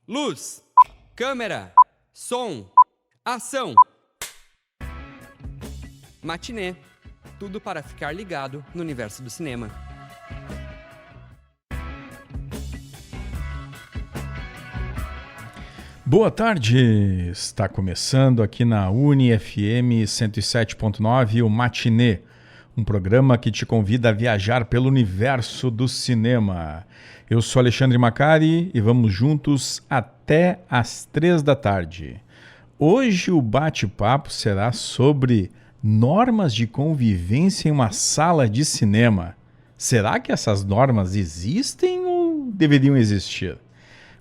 Luz, câmera, som, ação. Matinê. Tudo para ficar ligado no universo do cinema. Boa tarde! Está começando aqui na UniFM 107.9 o Matinê, um programa que te convida a viajar pelo universo do cinema. Eu sou Alexandre Macari e vamos juntos até às 3 da tarde. Hoje o bate-papo será sobre normas de convivência em uma sala de cinema. Será que essas normas existem ou deveriam existir?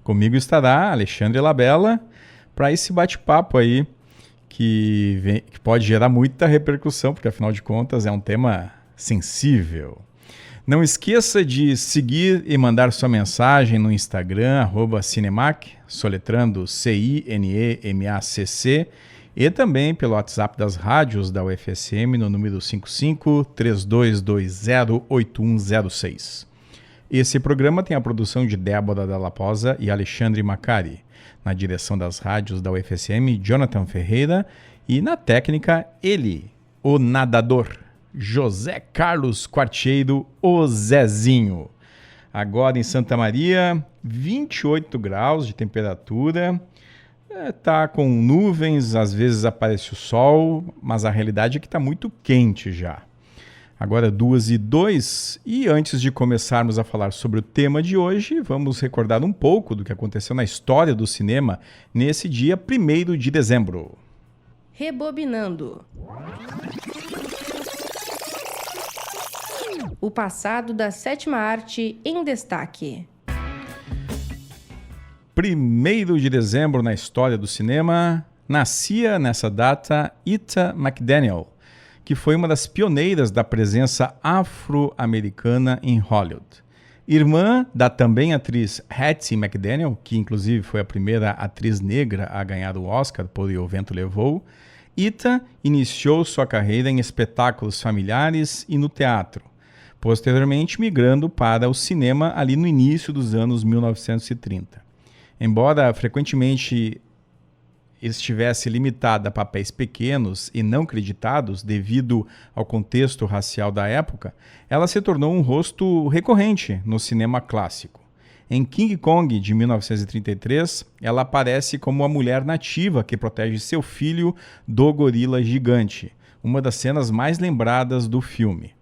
Comigo estará Alexandre Labella para esse bate-papo aí que pode gerar muita repercussão, porque afinal de contas é um tema sensível. Não esqueça de seguir e mandar sua mensagem no Instagram, @Cinemac, soletrando CINEMACC, e também pelo WhatsApp das rádios da UFSM no número 55-3220-8106. Esse programa tem a produção de Débora Dalla Posa e Alexandre Macari, na direção das rádios da UFSM, Jonathan Ferreira, e na técnica, ele, o nadador, José Carlos Quartieiro, o Zezinho. Agora em Santa Maria, 28 graus de temperatura, tá com nuvens, às vezes aparece o sol, mas a realidade é que está muito quente já. Agora 2:02, e antes de começarmos a falar sobre o tema de hoje, vamos recordar um pouco do que aconteceu na história do cinema nesse dia 1º de dezembro. Rebobinando. O passado da sétima arte em destaque. 1º de dezembro na história do cinema, nascia nessa data Etta McDaniel, que foi uma das pioneiras da presença afro-americana em Hollywood. Irmã da também atriz Hattie McDaniel, que inclusive foi a primeira atriz negra a ganhar o Oscar por E o Vento Levou, Etta iniciou sua carreira em espetáculos familiares e no teatro, posteriormente migrando para o cinema ali no início dos anos 1930. Embora frequentemente estivesse limitada a papéis pequenos e não creditados devido ao contexto racial da época, ela se tornou um rosto recorrente no cinema clássico. Em King Kong, de 1933, ela aparece como a mulher nativa que protege seu filho do gorila gigante, uma das cenas mais lembradas do filme.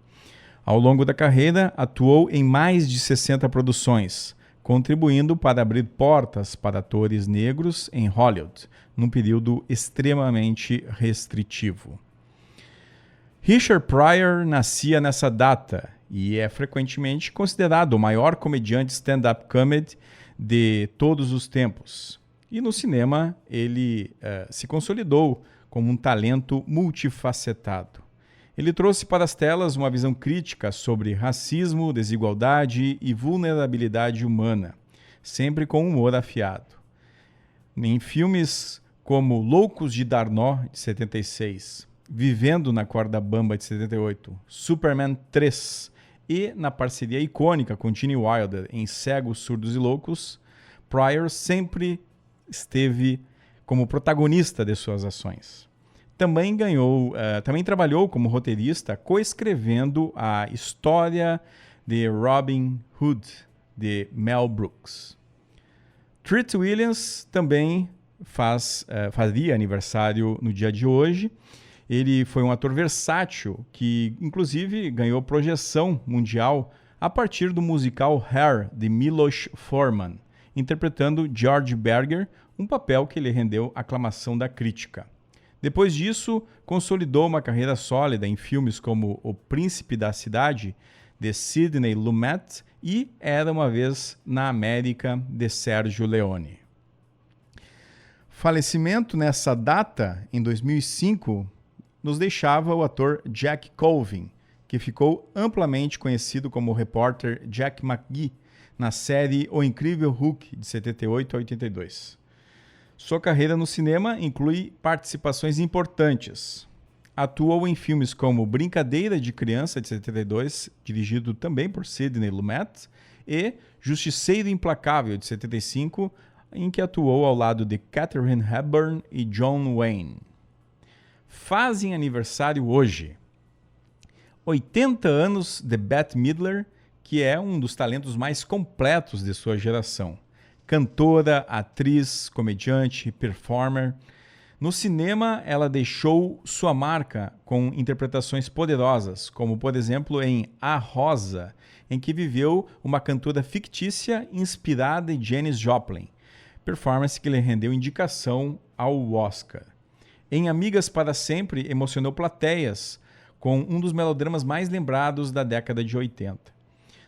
Ao longo da carreira, atuou em mais de 60 produções, contribuindo para abrir portas para atores negros em Hollywood, num período extremamente restritivo. Richard Pryor nascia nessa data e é frequentemente considerado o maior comediante stand-up comedy de todos os tempos. E no cinema ele se consolidou como um talento multifacetado. Ele trouxe para as telas uma visão crítica sobre racismo, desigualdade e vulnerabilidade humana, sempre com humor afiado. Em filmes como Loucos de Darnó, de 76, Vivendo na Corda Bamba, de 78, Superman 3 e na parceria icônica com Gene Wilder em Cegos, Surdos e Loucos, Pryor sempre esteve como protagonista de suas ações. Também trabalhou como roteirista, coescrevendo a história de Robin Hood, de Mel Brooks. Treat Williams também faria aniversário no dia de hoje. Ele foi um ator versátil que, inclusive, ganhou projeção mundial a partir do musical Hair, de Milos Forman, interpretando George Berger, um papel que lhe rendeu aclamação da crítica. Depois disso, consolidou uma carreira sólida em filmes como O Príncipe da Cidade, de Sidney Lumet, e Era uma Vez na América, de Sergio Leone. Falecimento nessa data, em 2005, nos deixava o ator Jack Colvin, que ficou amplamente conhecido como o repórter Jack McGee na série O Incrível Hulk, de 78 a 82. Sua carreira no cinema inclui participações importantes. Atuou em filmes como Brincadeira de Criança, de 72, dirigido também por Sidney Lumet, e Justiceiro Implacável, de 75, em que atuou ao lado de Katharine Hepburn e John Wayne. Fazem aniversário hoje 80 anos de Bette Midler, que é um dos talentos mais completos de sua geração. Cantora, atriz, comediante, performer. No cinema, ela deixou sua marca com interpretações poderosas, como, por exemplo, em A Rosa, em que viveu uma cantora fictícia inspirada em Janis Joplin, performance que lhe rendeu indicação ao Oscar. Em Amigas para Sempre, emocionou plateias com um dos melodramas mais lembrados da década de 80.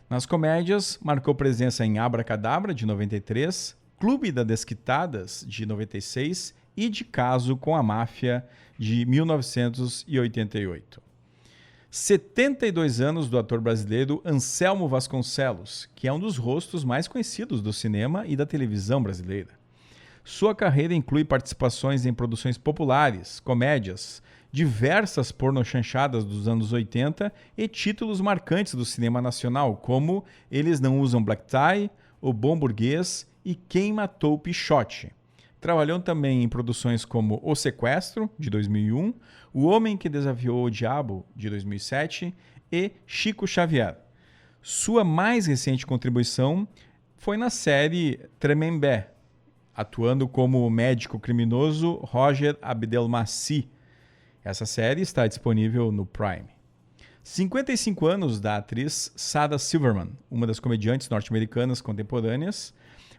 Nas comédias, marcou presença em Abracadabra, de 93, Clube das Desquitadas, de 96 e De Caso com a Máfia, de 1988. 72 anos do ator brasileiro Anselmo Vasconcelos, que é um dos rostos mais conhecidos do cinema e da televisão brasileira. Sua carreira inclui participações em produções populares, comédias, diversas pornochanchadas dos anos 80 e títulos marcantes do cinema nacional, como Eles Não Usam Black Tie, O Bom Burguês e Quem Matou Pichote. Trabalhou também em produções como O Sequestro, de 2001, O Homem que Desafiou o Diabo, de 2007 e Chico Xavier. Sua mais recente contribuição foi na série Tremembé, atuando como o médico criminoso Roger Abdelmaci. Essa série está disponível no Prime. 55 anos da atriz Sarah Silverman, uma das comediantes norte-americanas contemporâneas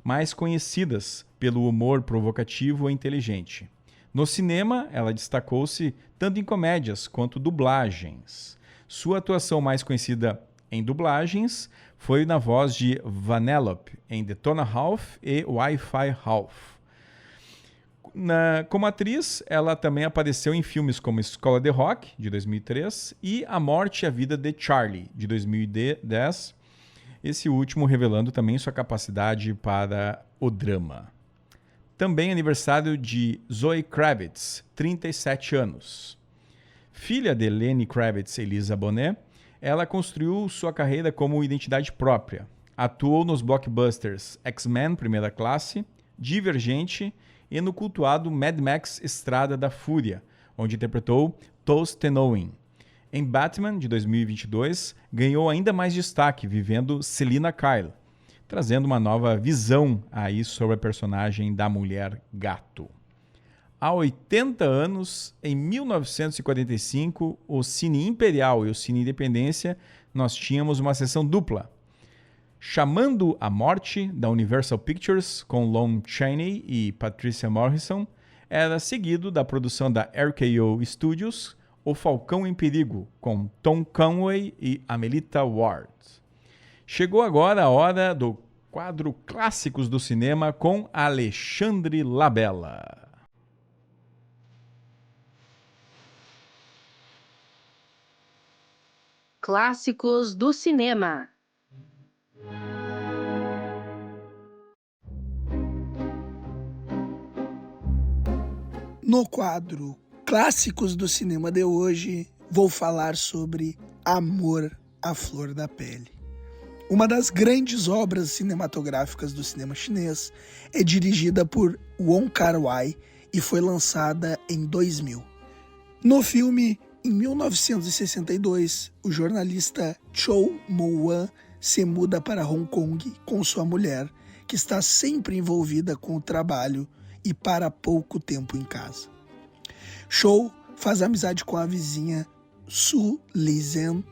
mais conhecidas pelo humor provocativo e inteligente. No cinema, ela destacou-se tanto em comédias quanto dublagens. Sua atuação mais conhecida em dublagens foi na voz de Vanellope em Detona Ralph e Wi-Fi Ralph. Como atriz, ela também apareceu em filmes como Escola de Rock, de 2003, e A Morte e a Vida de Charlie, de 2010, esse último revelando também sua capacidade para o drama. Também aniversário de Zoe Kravitz, 37 anos. Filha de Lenny Kravitz e Lisa Bonet, ela construiu sua carreira como identidade própria. Atuou nos blockbusters X-Men Primeira Classe, Divergente e no cultuado Mad Max Estrada da Fúria, onde interpretou Toast and Owen. Em Batman, de 2022, ganhou ainda mais destaque, vivendo Selina Kyle, trazendo uma nova visão aí sobre a personagem da Mulher Gato. Há 80 anos, em 1945, o Cine Imperial e o Cine Independência, nós tínhamos uma sessão dupla. Chamando a Morte, da Universal Pictures, com Lon Chaney e Patricia Morrison, era seguido da produção da RKO Studios, O Falcão em Perigo, com Tom Conway e Amelita Ward. Chegou agora a hora do quadro Clássicos do Cinema com Alexandre Labella. Clássicos do Cinema. No quadro Clássicos do Cinema de hoje, vou falar sobre Amor à Flor da Pele. Uma das grandes obras cinematográficas do cinema chinês, é dirigida por Wong Kar-wai e foi lançada em 2000. No filme, em 1962, o jornalista Chow Mo-wan se muda para Hong Kong com sua mulher, que está sempre envolvida com o trabalho e para pouco tempo em casa. Chow faz amizade com a vizinha Su Li-zhen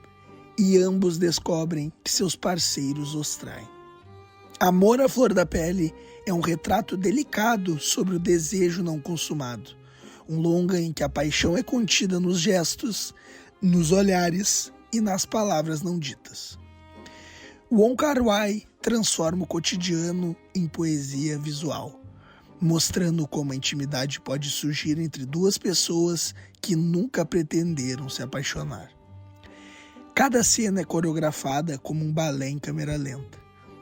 e ambos descobrem que seus parceiros os traem. Amor à Flor da Pele é um retrato delicado sobre o desejo não consumado, um longa em que a paixão é contida nos gestos, nos olhares e nas palavras não ditas. Wong Kar-wai transforma o cotidiano em poesia visual, mostrando como a intimidade pode surgir entre duas pessoas que nunca pretenderam se apaixonar. Cada cena é coreografada como um balé em câmera lenta,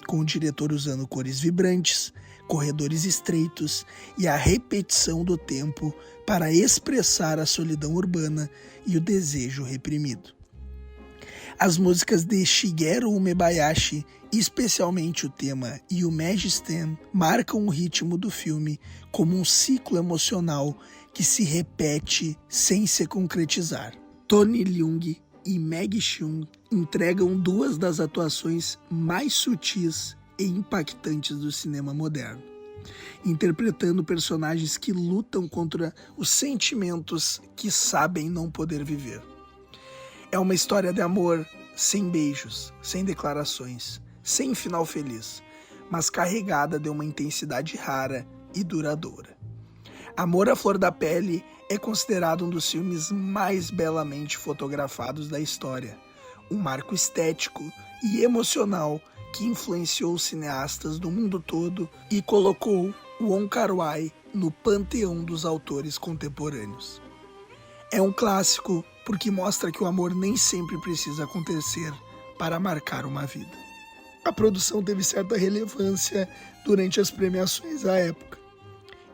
com o diretor usando cores vibrantes, corredores estreitos e a repetição do tempo para expressar a solidão urbana e o desejo reprimido. As músicas de Shigeru Umebayashi, especialmente o tema Yumeji Sten, marcam o ritmo do filme como um ciclo emocional que se repete sem se concretizar. Tony Leung e Maggie Cheung entregam duas das atuações mais sutis e impactantes do cinema moderno, interpretando personagens que lutam contra os sentimentos que sabem não poder viver. É uma história de amor sem beijos, sem declarações, sem final feliz, mas carregada de uma intensidade rara e duradoura. Amor à Flor da Pele é considerado um dos filmes mais belamente fotografados da história, um marco estético e emocional que influenciou cineastas do mundo todo e colocou Wong Kar-wai no panteão dos autores contemporâneos. É um clássico porque mostra que o amor nem sempre precisa acontecer para marcar uma vida. A produção teve certa relevância durante as premiações à época.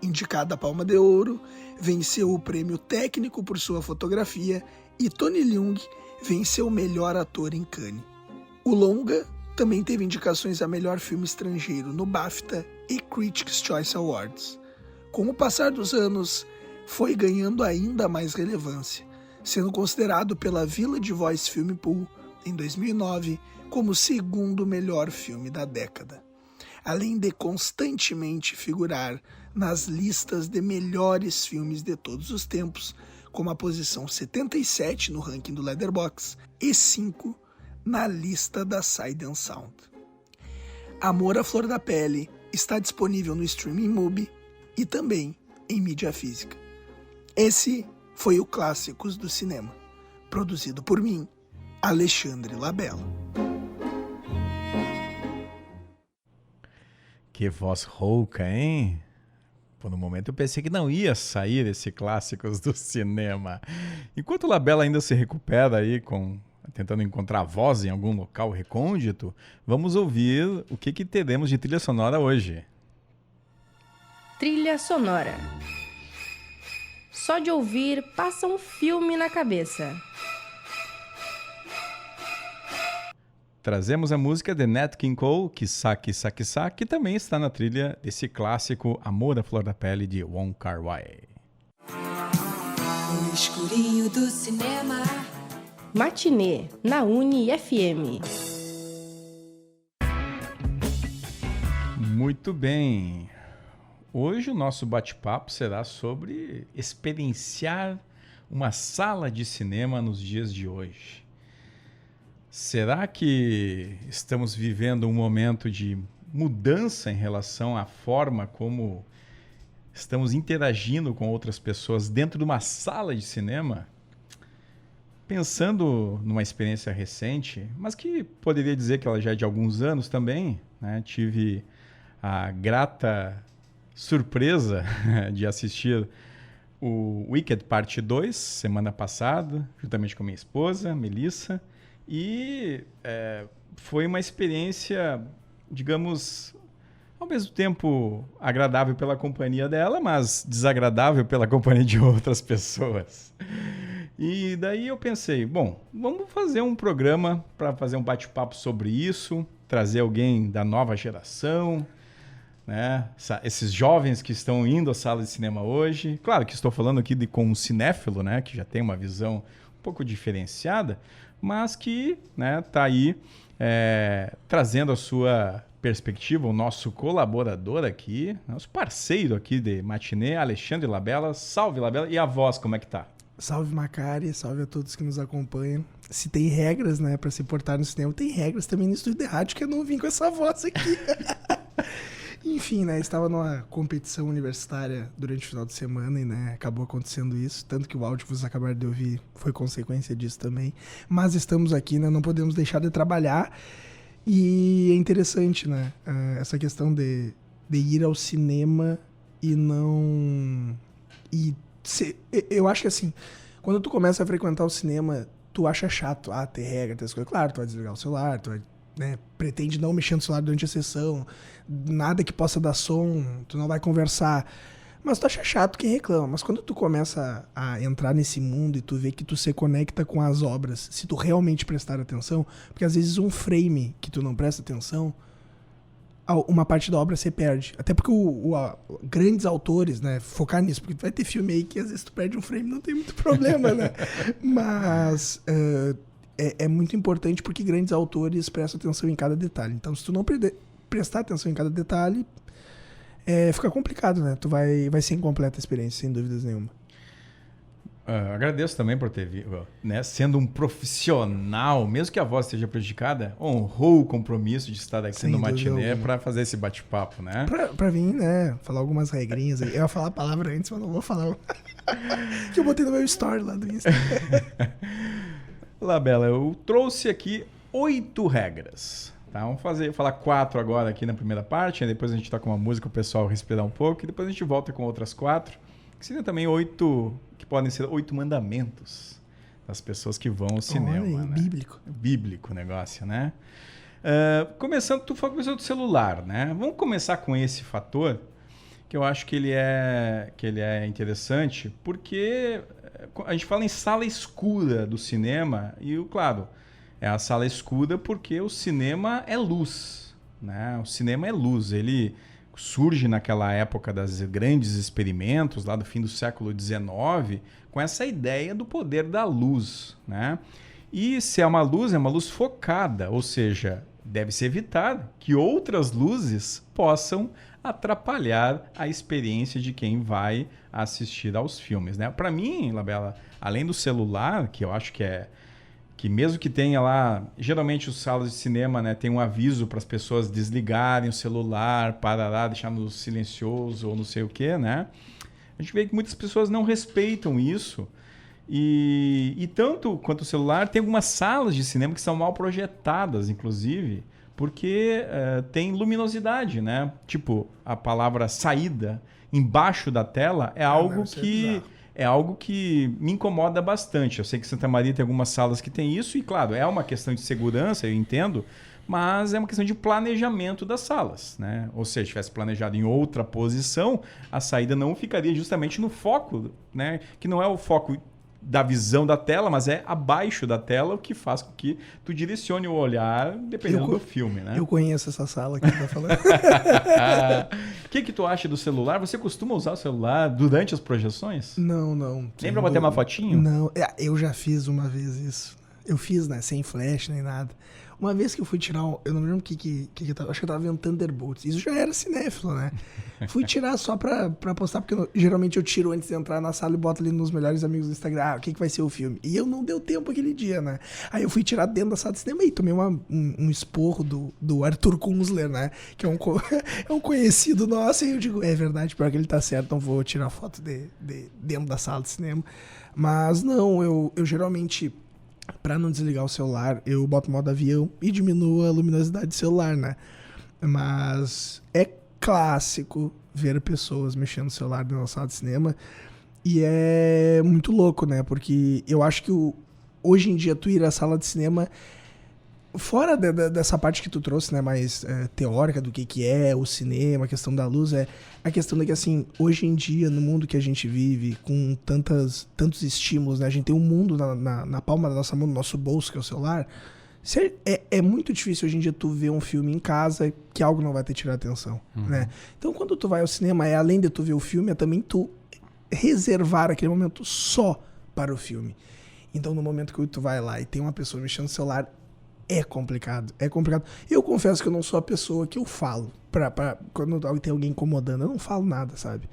Indicada a Palma de Ouro, venceu o prêmio técnico por sua fotografia e Tony Leung venceu o melhor ator em Cannes. O longa também teve indicações a melhor filme estrangeiro no BAFTA e Critics' Choice Awards. Com o passar dos anos, foi ganhando ainda mais relevância, sendo considerado pela Village Voice Film Pool, em 2009, como o segundo melhor filme da década, além de constantemente figurar nas listas de melhores filmes de todos os tempos, como a posição 77 no ranking do Letterboxd e 5 na lista da Sight and Sound. Amor à Flor da Pele está disponível no streaming Mubi e também em mídia física. Esse foi o Clássicos do Cinema, produzido por mim, Alexandre Labella. Que voz rouca, hein? Por um momento eu pensei que não ia sair esse Clássicos do Cinema. Enquanto o Labella ainda se recupera aí, tentando encontrar voz em algum local recôndito, vamos ouvir o que teremos de trilha sonora hoje. Trilha sonora. Só de ouvir, passa um filme na cabeça. Trazemos a música de Nat King Cole, Kissa Kissa Kissa, que também está na trilha desse clássico Amor à Flor da Pele, de Wong Kar-wai. No escurinho do cinema. Matinê, na Uni-FM. Muito bem. Hoje o nosso bate-papo será sobre experienciar uma sala de cinema nos dias de hoje. Será que estamos vivendo um momento de mudança em relação à forma como estamos interagindo com outras pessoas dentro de uma sala de cinema? Pensando numa experiência recente, mas que poderia dizer que ela já é de alguns anos também, né? Tive a grata surpresa de assistir o Wicked Parte 2 semana passada, juntamente com minha esposa, Melissa, e foi uma experiência, digamos, ao mesmo tempo agradável pela companhia dela, mas desagradável pela companhia de outras pessoas. E daí eu pensei, bom, vamos fazer um programa para fazer um bate-papo sobre isso, trazer alguém da nova geração, né? Esses jovens que estão indo à sala de cinema hoje. Claro que estou falando aqui com um cinéfilo, né, que já tem uma visão um pouco diferenciada, mas que está aí trazendo a sua perspectiva, o nosso colaborador aqui, nosso parceiro aqui de Matinê, Alexandre Labella. Salve, Labella. E a voz, como é que tá? Salve, Macari, salve a todos que nos acompanham. Se tem regras, né, para se portar no cinema, tem regras também no estúdio de rádio, que eu não vim com essa voz aqui. Enfim, né, estava numa competição universitária durante o final de semana e, né, acabou acontecendo isso, tanto que o áudio que vocês acabaram de ouvir foi consequência disso também. Mas estamos aqui, né, não podemos deixar de trabalhar e é interessante, né, essa questão de ir ao cinema e não... Eu acho que assim, quando tu começa a frequentar o cinema, tu acha chato, ter regra, ter as coisas. Claro, tu vai desligar o celular, tu vai, né, pretende não mexer no celular durante a sessão, nada que possa dar som, tu não vai conversar. Mas tu acha chato quem reclama. Mas quando tu começa a entrar nesse mundo e tu vê que tu se conecta com as obras, se tu realmente prestar atenção, porque às vezes um frame que tu não presta atenção, uma parte da obra você perde. Até porque grandes autores, né, focar nisso, porque vai ter filme aí que às vezes tu perde um frame, não tem muito problema, né? Mas é muito importante porque grandes autores prestam atenção em cada detalhe. Então, se tu não prestar atenção em cada detalhe, fica complicado, né? Tu vai ser incompleta a experiência, sem dúvidas nenhuma. Agradeço também por ter vindo, né? Sendo um profissional, mesmo que a voz esteja prejudicada, honrou o compromisso de estar aqui no Matiné para fazer esse bate-papo, né? Pra vir, né? Falar algumas regrinhas. Eu ia falar a palavra antes, mas não vou falar. Que eu botei no meu story lá do Insta. Olá, Bela. Eu trouxe aqui 8 regras. Tá? Vamos falar 4 agora aqui na primeira parte, aí depois a gente toca uma música para o pessoal respirar um pouco, e depois a gente volta com outras 4, que seriam também 8, que podem ser 8 mandamentos das pessoas que vão ao cinema. Olha, né? Bíblico. Bíblico o negócio, né? Começando, tu falou do celular, né? Vamos começar com esse fator, que eu acho que ele é interessante, porque a gente fala em sala escura do cinema, e claro, é a sala escura porque o cinema é luz, né? O cinema é luz, ele surge naquela época dos grandes experimentos, lá do fim do século XIX, com essa ideia do poder da luz, né? E se é uma luz focada, ou seja, deve-se evitar que outras luzes possam atrapalhar a experiência de quem vai assistir aos filmes, né? Para mim, Labela, além do celular, que eu acho que mesmo que tenha lá, geralmente os salas de cinema, né, tem um aviso para as pessoas desligarem o celular, parar, deixar no silencioso ou não sei o que, né? A gente vê que muitas pessoas não respeitam isso. E tanto quanto o celular, tem algumas salas de cinema que são mal projetadas, inclusive, porque tem luminosidade, né? Tipo, a palavra saída embaixo da tela é algo que me incomoda bastante. Eu sei que Santa Maria tem algumas salas que tem isso, e claro, é uma questão de segurança, eu entendo, mas é uma questão de planejamento das salas, né? Ou seja, se tivesse planejado em outra posição, a saída não ficaria justamente no foco, né? Que não é o foco da visão da tela, mas é abaixo da tela, o que faz com que tu direcione o olhar dependendo do filme, né? Eu conheço essa sala que tu tá falando. O que tu acha do celular? Você costuma usar o celular durante as projeções? Não. Nem pra bater uma fotinho? Não, eu já fiz uma vez isso. Eu fiz, né? Sem flash nem nada. Uma vez que eu fui tirar, eu não lembro o que eu tava, acho que eu tava vendo Thunderbolts. Isso já era cinéfilo, né? Fui tirar só pra postar, porque geralmente eu tiro antes de entrar na sala e boto ali nos melhores amigos do Instagram, o que vai ser o filme. E eu não deu tempo aquele dia, né? Aí eu fui tirar dentro da sala de cinema e tomei um esporro do Arthur Kunzler, né? Que é um conhecido nosso, e eu digo, é verdade, pior que ele tá certo, não vou tirar foto dentro da sala de cinema. Mas não, eu geralmente, pra não desligar o celular, eu boto modo avião e diminuo a luminosidade do celular, né? Mas é clássico ver pessoas mexendo no celular na sala de cinema, e é muito louco, né? Porque eu acho que hoje em dia tu ir à sala de cinema, fora dessa parte que tu trouxe, né, mais teórica do que é o cinema, a questão da luz, é a questão de que, assim, hoje em dia, no mundo que a gente vive, com tantos estímulos, né, a gente tem um mundo na palma da nossa mão, no nosso bolso, que é o celular. É muito difícil hoje em dia tu ver um filme em casa que algo não vai te tirar atenção, né? Então, quando tu vai ao cinema, além de tu ver o filme, é também tu reservar aquele momento só para o filme. Então, no momento que tu vai lá e tem uma pessoa mexendo no celular, é complicado. Eu confesso que eu não sou a pessoa que eu falo quando tem alguém incomodando. Eu não falo nada, sabe?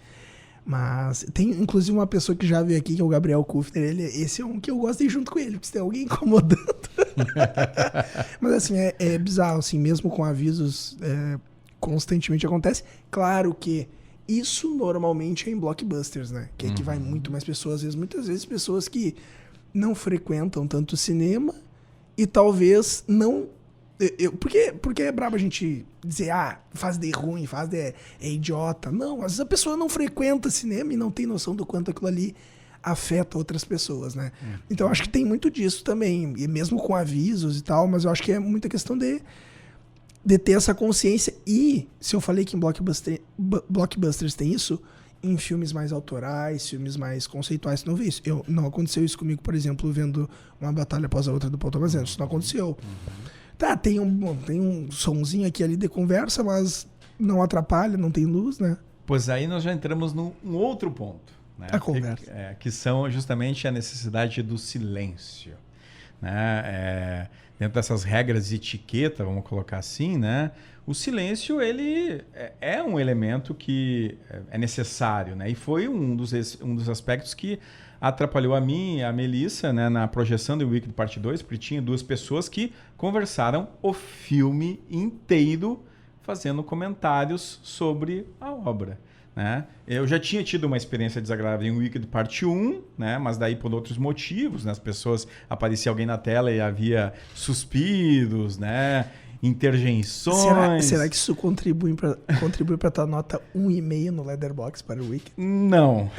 Mas tem, inclusive, uma pessoa que já veio aqui, que é o Gabriel Kufner. Esse é um que eu gosto de ir junto com ele, porque se tem alguém incomodando. Mas, assim, é bizarro, assim, mesmo com avisos, constantemente acontece. Claro que isso normalmente é em blockbusters, né? Que é que vai muito mais pessoas, muitas vezes pessoas que não frequentam tanto o cinema e talvez não... Porque é brabo a gente dizer, faz de ruim, é idiota. Não, às vezes a pessoa não frequenta cinema e não tem noção do quanto aquilo ali afeta outras pessoas, né? Então, eu acho que tem muito disso também, e mesmo com avisos e tal, mas eu acho que é muita questão de ter essa consciência. E, se eu falei que em blockbusters tem isso, em filmes mais autorais, filmes mais conceituais, tu não vê isso. Não aconteceu isso comigo, por exemplo, vendo Uma Batalha Após a Outra do Paul Thomas Anderson. Isso não aconteceu. Tá, tem um sonzinho aqui ali de conversa, mas não atrapalha, não tem luz, né? Pois aí nós já entramos num outro ponto, né? A conversa. Que são justamente a necessidade do silêncio, né? Dentro dessas regras de etiqueta, vamos colocar assim, né? O silêncio, ele é um elemento que é necessário, né? E foi um dos aspectos que atrapalhou a mim e a Melissa, né, na projeção do Wicked Parte 2, porque tinha duas pessoas que conversaram o filme inteiro fazendo comentários sobre a obra, né? Eu já tinha tido uma experiência desagradável em Wicked Parte 1, né? Mas daí por outros motivos, né? As pessoas, aparecia alguém na tela e havia suspiros, né? Interjeições. Será que isso contribui para tua nota 1,5 no Letterboxd para o Wicked? Não.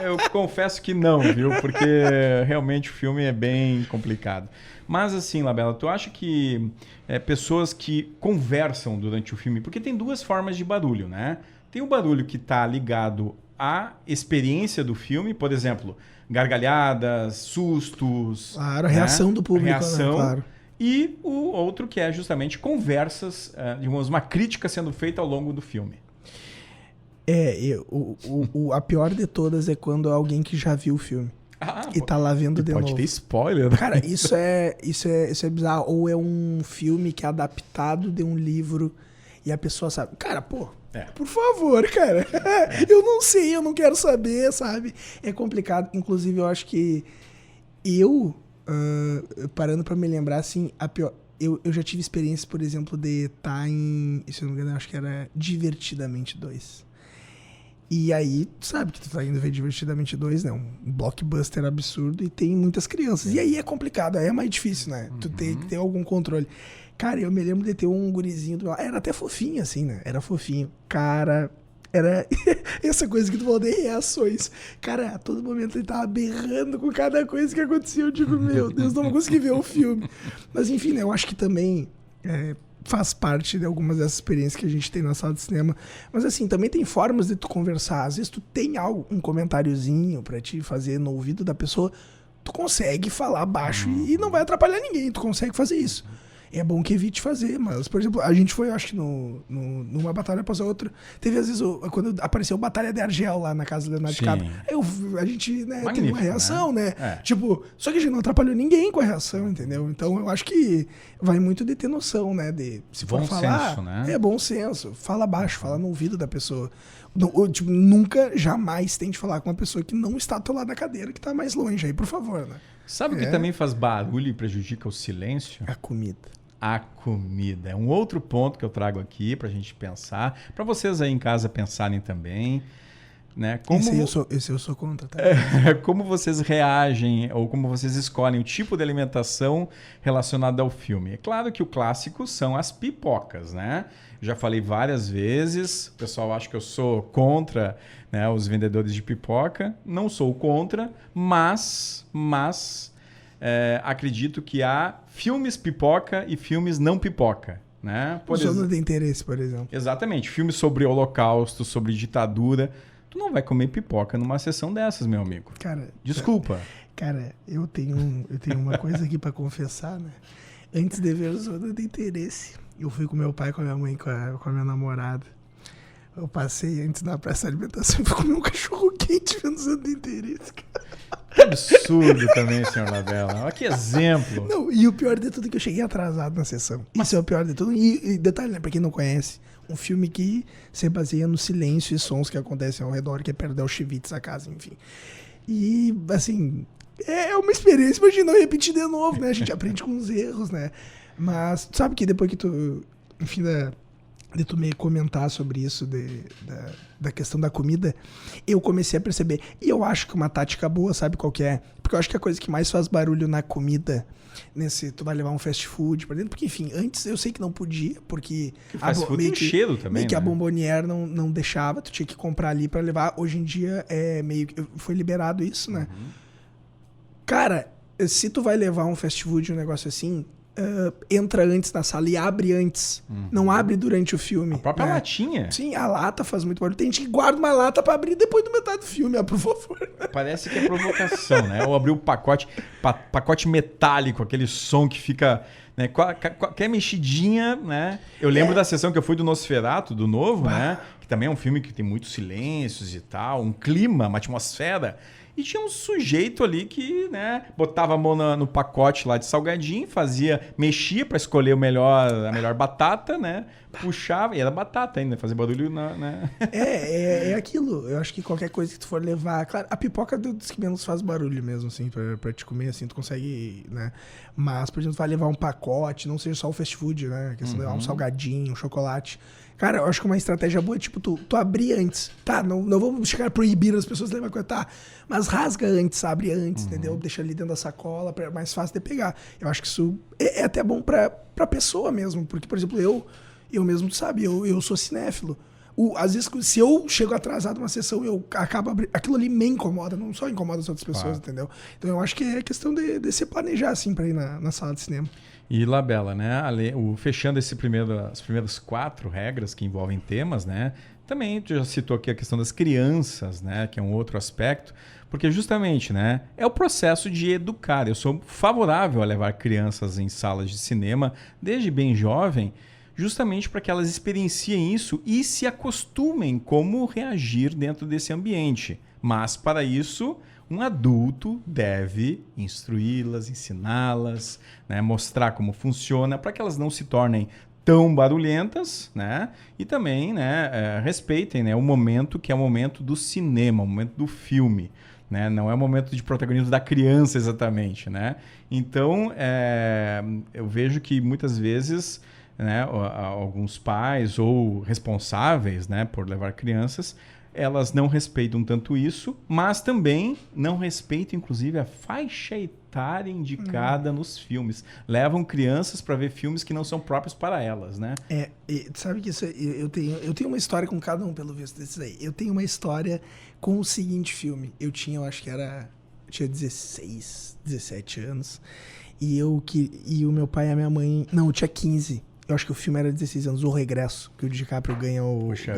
Eu confesso que não, viu? Porque realmente o filme é bem complicado. Mas assim, Labela, tu acha que pessoas que conversam durante o filme... Porque tem duas formas de barulho, né? Tem o barulho que está ligado à experiência do filme, por exemplo, gargalhadas, sustos... Claro, a reação do público, reação, né? Claro. E o outro que é justamente conversas, digamos, uma crítica sendo feita ao longo do filme. A pior de todas é quando alguém que já viu o filme e tá lá vendo de novo. Pode ter spoiler, né? Cara, isso é bizarro. Ou é um filme que é adaptado de um livro e a pessoa sabe. Cara, pô, por favor, cara. Eu não sei, eu não quero saber, sabe? É complicado. Inclusive, eu acho que parando pra me lembrar, assim, a pior... Eu já tive experiência, por exemplo, de estar em... Se eu não me engano, acho que era Divertidamente 2. E aí, tu sabe que tu tá indo ver Divertidamente 2, né? Um blockbuster absurdo e tem muitas crianças. E aí é complicado, aí é mais difícil, né? Tu tem que ter algum controle. Cara, eu me lembro de ter um gurizinho do... Era até fofinho, assim, né? Era fofinho. Cara... Era essa coisa que tu falou de reações. Cara, a todo momento ele tava berrando com cada coisa que acontecia. Eu digo, meu Deus, não vou conseguir ver o filme. Mas enfim, né, eu acho que também faz parte de algumas dessas experiências que a gente tem na sala de cinema. Mas assim, também tem formas de tu conversar. Às vezes tu tem um comentáriozinho pra te fazer no ouvido da pessoa. Tu consegue falar baixo e não vai atrapalhar ninguém. Tu consegue fazer isso. É bom que evite fazer, mas, por exemplo, a gente foi, acho que numa batalha após a outra. Teve, às vezes, quando apareceu Batalha de Argel lá na casa do Leonardo DiCaprio. A gente, né, teve uma reação, né? Tipo, só que a gente não atrapalhou ninguém com a reação, entendeu? Então, eu acho que vai muito de ter noção, né? De, se for falar, senso, né? É bom senso. Fala baixo, fala no ouvido da pessoa. Tipo, nunca, jamais tente falar com uma pessoa que não está do teu lado da cadeira, que está mais longe aí, por favor, né? Sabe o que também faz barulho e prejudica o silêncio? A comida. A comida. É um outro ponto que eu trago aqui pra gente pensar, pra vocês aí em casa pensarem também, né? Esse eu sou contra, tá? Como vocês reagem ou como vocês escolhem o tipo de alimentação relacionada ao filme. É claro que o clássico são as pipocas, né? Já falei várias vezes, o pessoal acha que eu sou contra, né, os vendedores de pipoca. Não sou contra, mas acredito que há filmes pipoca e filmes não pipoca, né? Zona de interesse, por exemplo. Exatamente. Filmes sobre holocausto, sobre ditadura. Tu não vai comer pipoca numa sessão dessas, meu amigo. Cara... Desculpa. Cara, eu tenho uma coisa aqui pra confessar, né? Antes de ver Zona de Interesse, eu fui com meu pai, com a minha mãe, com a minha namorada. Eu passei antes na praça de alimentação e fui comer um cachorro quente vendo Zona de Interesse, cara. Que absurdo também, senhor Labella. Olha que exemplo. Não, e o pior de tudo é que eu cheguei atrasado na sessão. Isso é o pior de tudo. E detalhe, né? Pra quem não conhece, um filme que se baseia no silêncio e sons que acontecem ao redor, que é perto de Auschwitz, a casa, enfim. E, assim, é uma experiência pra gente não repetir de novo, né? A gente aprende com os erros, né? Mas, sabe que depois que tu, enfim, de tu me comentar sobre isso, da questão da comida, eu comecei a perceber. E eu acho que uma tática boa, sabe qual que é? Porque eu acho que a coisa que mais faz barulho na comida, tu vai levar um fast food pra dentro, porque, enfim, antes eu sei que não podia, porque... Fast food tem cheiro também, meio que né? a Bombonière não deixava, tu tinha que comprar ali pra levar. Hoje em dia, foi liberado isso, né? Cara, se tu vai levar um fast food, um negócio assim, entra antes na sala e abre antes. Não abre durante o filme. A própria né? latinha. Sim, a lata faz muito barulho. Tem gente que guarda uma lata pra abrir depois do metade do filme, por favor. Parece que é provocação, né? Ou abrir o pacote metálico, aquele som que fica... Né? Qualquer mexidinha, né? Eu lembro da sessão que eu fui do Nosferatu, do novo, né? Que também é um filme que tem muitos silêncios e tal, um clima, uma atmosfera. E tinha um sujeito ali que, né, botava a mão no pacote lá de salgadinho, mexia para escolher a melhor batata, né? Puxava, e era batata ainda, fazia barulho né? É aquilo. Eu acho que qualquer coisa que tu for levar... Claro, a pipoca dos que menos faz barulho mesmo, assim, pra te comer, assim, tu consegue, né? Mas, por exemplo, tu vai levar um pacote, não seja só o fast food, né? A questão de levar um salgadinho, um chocolate. Cara, eu acho que uma estratégia boa é, tipo, tu abrir antes. Tá, não vamos chegar a proibir as pessoas de levar coisa, tá? Mas rasga antes, abre antes, entendeu? Deixa ali dentro da sacola, é mais fácil de pegar. Eu acho que isso é até bom pra pessoa mesmo. Porque, por exemplo, eu mesmo, tu sabe, eu sou cinéfilo. Às vezes, se eu chego atrasado numa sessão, eu acabo abrindo... Aquilo ali me incomoda, não só incomoda as outras pessoas, entendeu? Então eu acho que é questão de se planejar, assim, pra ir na sala de cinema. E Labela, né? Fechando as primeiras 4 regras que envolvem temas, né? Também tu já citou aqui a questão das crianças, né? Que é um outro aspecto, porque justamente, né? É o processo de educar. Eu sou favorável a levar crianças em salas de cinema desde bem jovem, justamente para que elas experienciem isso e se acostumem como reagir dentro desse ambiente. Mas para isso, um adulto deve instruí-las, ensiná-las, né, mostrar como funciona, para que elas não se tornem tão barulhentas, né? E também, né, respeitem, né, o momento que é o momento do cinema, o momento do filme. Né? Não é o momento de protagonismo da criança exatamente. Né? Então, eu vejo que muitas vezes... Né, alguns pais ou responsáveis, né, por levar crianças, elas não respeitam tanto isso, mas também não respeitam, inclusive, a faixa etária indicada nos filmes. Levam crianças para ver filmes que não são próprios para elas, né? Sabe que isso, eu tenho uma história com cada um, pelo visto desses aí. Eu tenho uma história com o seguinte filme. Eu tinha 16, 17 anos, e o meu pai e a minha mãe... Não, eu tinha 15. Eu acho que o filme era 16 anos, O Regresso, que o DiCaprio ganha o Oscar.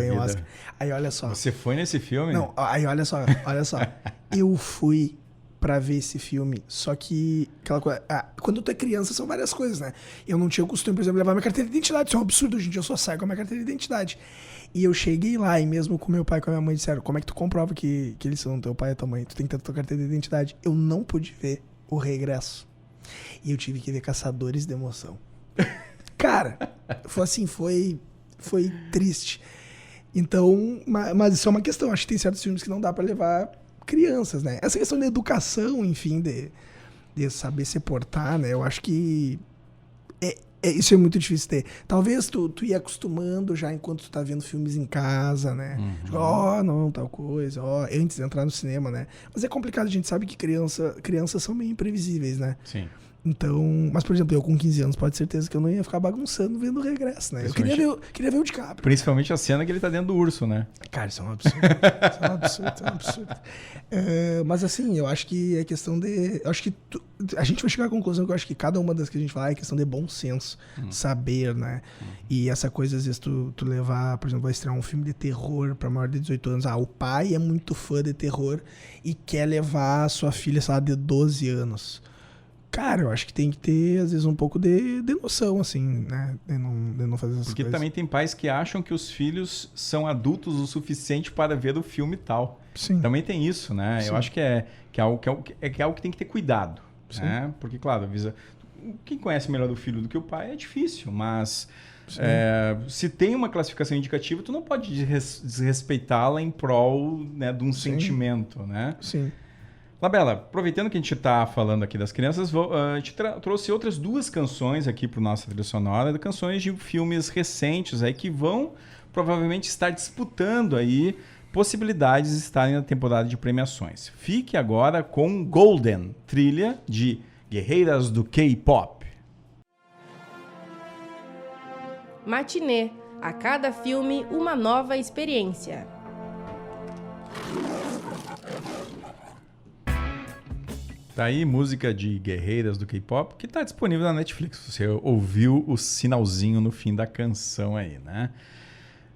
Aí olha só. Você foi nesse filme? Não, aí olha só. Eu fui pra ver esse filme, só que aquela coisa, quando tu é criança são várias coisas, né? Eu não tinha o costume, por exemplo, de levar minha carteira de identidade, isso é um absurdo, hoje em dia eu só saio com a minha carteira de identidade. E eu cheguei lá, e mesmo com meu pai e com a minha mãe disseram, como é que tu comprova que eles são teu pai e tua mãe? Tu tem que ter a tua carteira de identidade. Eu não pude ver O Regresso. E eu tive que ver Caçadores de Emoção. Cara, foi triste. Então, mas isso é uma questão. Acho que tem certos filmes que não dá pra levar crianças, né? Essa questão da educação, enfim, de saber se portar, né? Eu acho que isso é muito difícil ter. Talvez tu ia acostumando já enquanto tu tá vendo filmes em casa, né? Não, tal coisa, antes de entrar no cinema, né? Mas é complicado, a gente sabe que crianças são meio imprevisíveis, né? Sim. Então, mas por exemplo, eu com 15 anos, pode ter certeza que eu não ia ficar bagunçando vendo O Regresso, né? Eu queria ver o DiCaprio. Principalmente a cena que ele tá dentro do urso, né? Cara, isso é um absurdo. Isso é um absurdo. Mas assim, eu acho que é questão de... Eu acho que a gente vai chegar à conclusão que eu acho que cada uma das que a gente fala é questão de bom senso, saber, né? E essa coisa, às vezes, tu levar, por exemplo, vai estrear um filme de terror pra maior de 18 anos. O pai é muito fã de terror e quer levar a sua filha, sei lá, de 12 anos. Cara, eu acho que tem que ter, às vezes, um pouco de noção, assim, né? De não fazer essas Porque coisas. também tem pais que acham que os filhos são adultos o suficiente para ver o filme e tal. Sim. Também tem isso, né? Sim. Eu acho que é algo que tem que ter cuidado. Né? Porque, claro, quem conhece melhor o filho do que o pai é difícil, mas se tem uma classificação indicativa, tu não pode desrespeitá-la em prol, né, de um sentimento, né? Sim. Labela, aproveitando que a gente está falando aqui das crianças, a gente trouxe outras 2 canções aqui para o nossa trilha sonora, canções de filmes recentes aí que vão provavelmente estar disputando aí possibilidades de estarem na temporada de premiações. Fique agora com Golden, trilha de Guerreiras do K-Pop. Matinê. A cada filme, uma nova experiência. Tá aí música de guerreiras do K-pop que tá disponível na Netflix. Você ouviu o sinalzinho no fim da canção aí, né?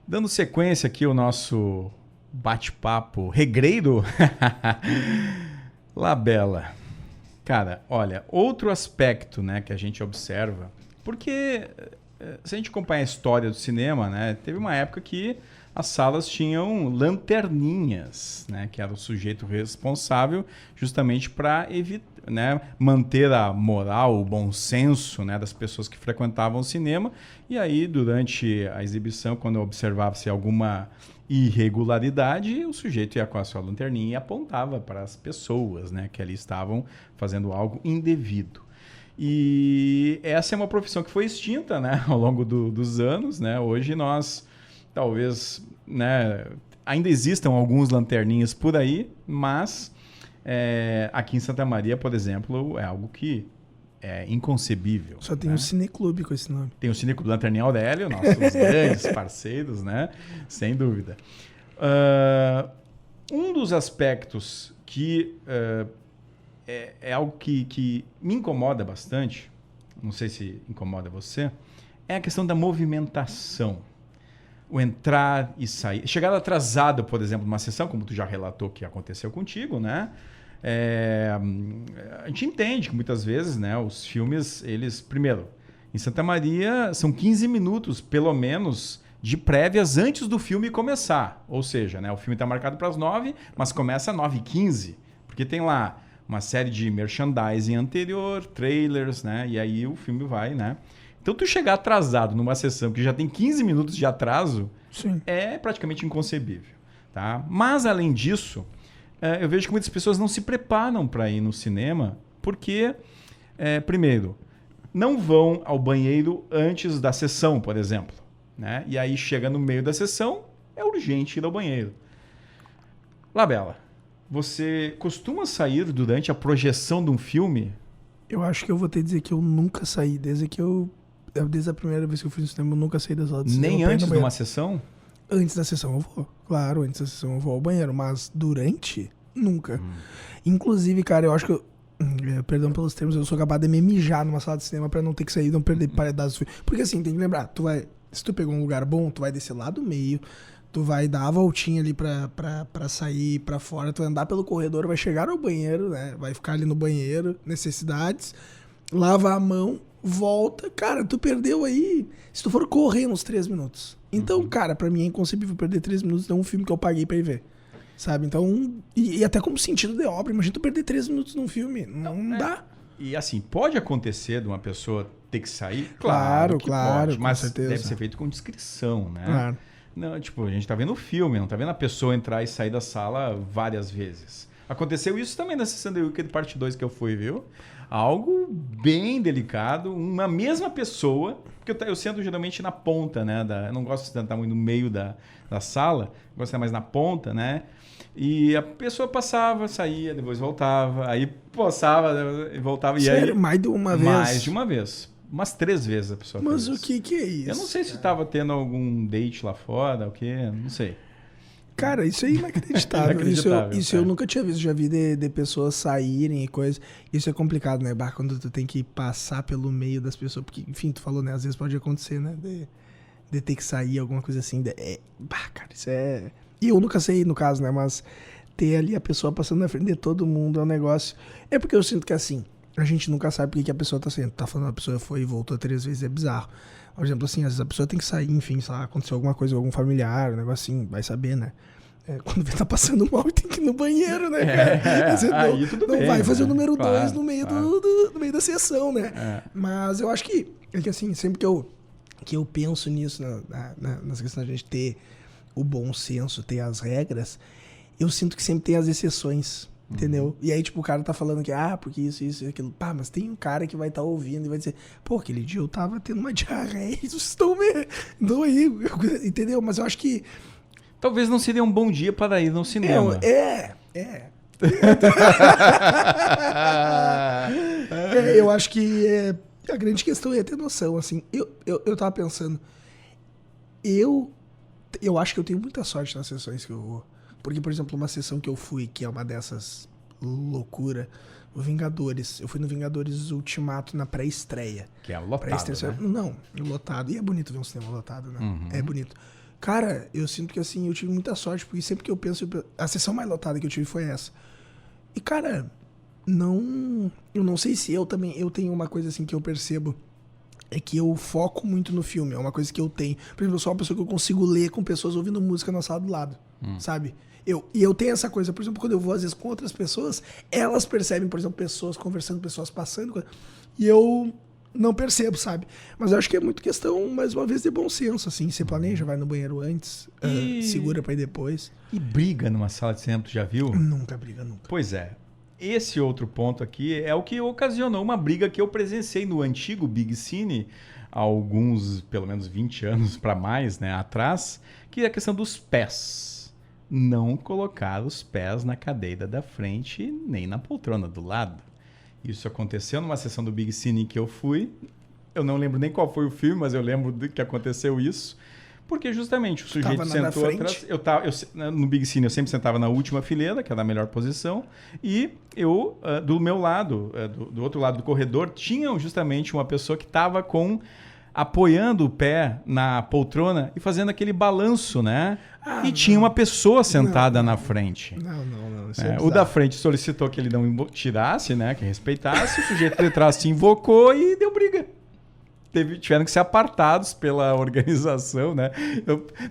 Dando sequência aqui ao nosso bate-papo regreiro. Labela. Cara, olha, outro aspecto, né, que a gente observa, porque se a gente acompanhar a história do cinema, né, teve uma época que as salas tinham lanterninhas, né, que era o sujeito responsável justamente para né, manter a moral, o bom senso, né, das pessoas que frequentavam o cinema. E aí, durante a exibição, quando observava-se alguma irregularidade, o sujeito ia com a sua lanterninha e apontava para as pessoas, né, que ali estavam fazendo algo indevido. E essa é uma profissão que foi extinta, né, ao longo dos anos, né? Hoje nós talvez, né, ainda existam alguns lanterninhas por aí, mas aqui em Santa Maria, por exemplo, é algo que é inconcebível. Só tem né? um cineclube com esse nome. Tem o Cineclube Lanterninha Aurélio, nossos grandes parceiros, né? Sem dúvida. Um dos aspectos que é algo que me incomoda bastante, não sei se incomoda você, é a questão da movimentação. O entrar e sair. Chegar atrasado, por exemplo, numa sessão, como tu já relatou que aconteceu contigo, né? A gente entende que muitas vezes, né, os filmes, eles, primeiro, em Santa Maria são 15 minutos, pelo menos, de prévias antes do filme começar. Ou seja, né, o filme está marcado para as 9, mas começa às 9h15, porque tem lá uma série de merchandising anterior, trailers, né? E aí o filme vai, né? Então, tu chegar atrasado numa sessão que já tem 15 minutos de atraso, Sim. é praticamente inconcebível, tá? Mas, além disso, eu vejo que muitas pessoas não se preparam para ir no cinema porque, primeiro, não vão ao banheiro antes da sessão, por exemplo, né? E aí chega no meio da sessão, é urgente ir ao banheiro. Labela, você costuma sair durante a projeção de um filme? Eu acho que eu vou ter que dizer que eu nunca saí. Desde a primeira vez que eu fui no cinema, eu nunca saí da sala do cinema. Nem antes de uma sessão? Antes da sessão eu vou. Claro, antes da sessão eu vou ao banheiro. Mas durante, nunca. Inclusive, cara, eu acho que perdão pelos termos, eu sou capaz de me mijar numa sala de cinema pra não ter que sair e não perder pedaços do filme. Porque assim, tem que lembrar, se tu pegou um lugar bom, tu vai descer lá do meio, tu vai dar a voltinha ali pra sair pra fora, tu vai andar pelo corredor, vai chegar ao banheiro, né? Vai ficar ali no banheiro, necessidades, lava a mão, volta. Cara, tu perdeu aí, se tu for correr uns 3 minutos. Então, cara, pra mim é inconcebível perder 3 minutos de um filme que eu paguei pra ir ver. Sabe? Então, e até como sentido de obra, imagina tu perder 3 minutos num filme. Não dá. E assim, pode acontecer de uma pessoa ter que sair? Claro, que claro, pode, com mas certeza. deve ser feito com discrição, né? Claro. Não, tipo, a gente tá vendo o filme, não tá vendo a pessoa entrar e sair da sala várias vezes. Aconteceu isso também na sessão de Wicked Parte 2 que eu fui, viu? Algo bem delicado, uma mesma pessoa, porque eu sento geralmente na ponta, né? Eu não gosto de sentar muito no meio da sala, gosto de estar mais na ponta, né? E a pessoa passava, saía, depois voltava, aí passava e voltava. Sério? E aí, Mais de uma vez? mais de uma vez. Umas 3 vezes a pessoa Mas fez o que é isso? Eu não sei se estava tendo algum date lá fora, o quê, não sei. Cara, isso é inacreditável. Inacreditável, isso eu nunca tinha visto. Já vi de pessoas saírem e coisas. Isso é complicado, né? Quando tu tem que passar pelo meio das pessoas. Porque, enfim, tu falou, né? Às vezes pode acontecer, né? De ter que sair, alguma coisa assim. Cara, isso é... E eu nunca sei, no caso, né? Mas ter ali a pessoa passando na frente de todo mundo é um negócio... É porque eu sinto que, assim, a gente nunca sabe por que a pessoa tá saindo. Tá falando, a pessoa foi e voltou 3 vezes, é bizarro. Por exemplo, assim, às vezes a pessoa tem que sair, enfim, sei lá, aconteceu alguma coisa com algum familiar, um negócio assim, vai saber, né? Quando vê tá passando mal, tem que ir no banheiro, né, cara? Aí tudo bem, vai fazer né? o número 2 Claro, no meio, claro. no meio da sessão, né? Mas eu acho que, assim, sempre que eu penso nisso, nessa questão de a gente ter o bom senso, ter as regras, eu sinto que sempre tem as exceções, entendeu? E aí, tipo, o cara tá falando que, porque isso e aquilo. Pá, mas tem um cara que vai estar ouvindo e vai dizer, pô, aquele dia eu tava tendo uma diarreia e vocês estão me... Não aí, entendeu? Mas eu acho que... Talvez não seria um bom dia para ir no cinema. Eu acho que a grande questão é ter noção, assim. Eu tava pensando, eu acho que eu tenho muita sorte nas sessões que eu vou. Porque, por exemplo, uma sessão que eu fui, que é uma dessas loucura. O Vingadores. Eu fui no Vingadores Ultimato na pré-estreia. Que é lotado, né? Não, lotado. E é bonito ver um cinema lotado, né? É bonito. Cara, eu sinto que assim, eu tive muita sorte, porque sempre que eu penso... A sessão mais lotada que eu tive foi essa. E, cara, eu não sei se eu tenho uma coisa assim que eu percebo, é que eu foco muito no filme, é uma coisa que eu tenho. Por exemplo, eu sou uma pessoa que eu consigo ler com pessoas ouvindo música na sala do lado, sabe? Eu tenho essa coisa, por exemplo, quando eu vou às vezes com outras pessoas, elas percebem, por exemplo, pessoas conversando, pessoas passando, e eu não percebo, sabe? Mas eu acho que é muito questão, mais uma vez, de bom senso, assim. Você planeja, vai no banheiro antes, segura pra ir depois. E briga numa sala de cinema, tu já viu? Nunca briga, nunca. Pois é. Esse outro ponto aqui é o que ocasionou uma briga que eu presenciei no antigo Big Cine, há alguns, pelo menos 20 anos para mais, né, atrás, que é a questão dos pés. Não colocar os pés na cadeira da frente nem na poltrona do lado. Isso aconteceu numa sessão do Big Cine que eu fui. Eu não lembro nem qual foi o filme, mas eu lembro que aconteceu isso. Porque justamente o sujeito sentou atrás. No Big Cine eu sempre sentava na última fileira, que era a melhor posição. E eu, do meu lado, do outro lado do corredor, tinha justamente uma pessoa que estava apoiando o pé na poltrona e fazendo aquele balanço, né? Tinha uma pessoa sentada na frente. Não. Isso O da frente solicitou que ele não tirasse, né? Que respeitasse. O sujeito de trás se invocou e deu briga. Tiveram que ser apartados pela organização, né?